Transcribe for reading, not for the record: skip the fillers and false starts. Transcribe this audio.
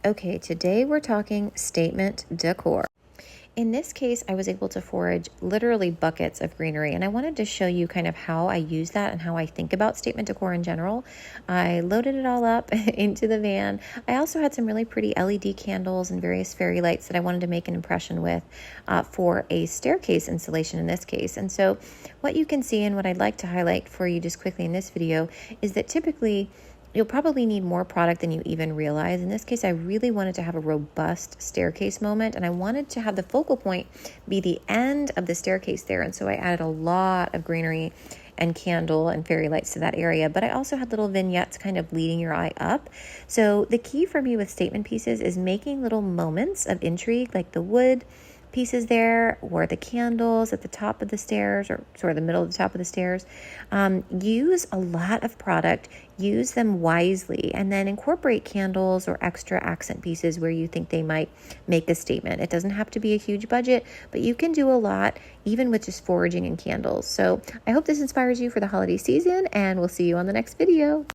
Okay, today we're talking statement decor. In this case, I was able to forage literally buckets of greenery, and I wanted to show you kind of how I use that and how I think about statement decor in general. I loaded it all up into the van. I also had some really pretty LED candles and various fairy lights that I wanted to make an impression with for a staircase installation in this case. And so what you can see and what I'd like to highlight for you just quickly in this video is that typically you'll probably need more product than you even realize. In this case, I really wanted to have a robust staircase moment, and I wanted to have the focal point be the end of the staircase there. And so I added a lot of greenery and candle and fairy lights to that area, but I also had little vignettes kind of leading your eye up. So the key for me with statement pieces is making little moments of intrigue, like the wood pieces there or the candles at the top of the stairs, or sort of the middle of the top of the stairs. Use a lot of product, use them wisely, and then incorporate candles or extra accent pieces where you think they might make a statement. It doesn't have to be a huge budget, but you can do a lot even with just foraging and candles. So I hope this inspires you for the holiday season, and we'll see you on the next video.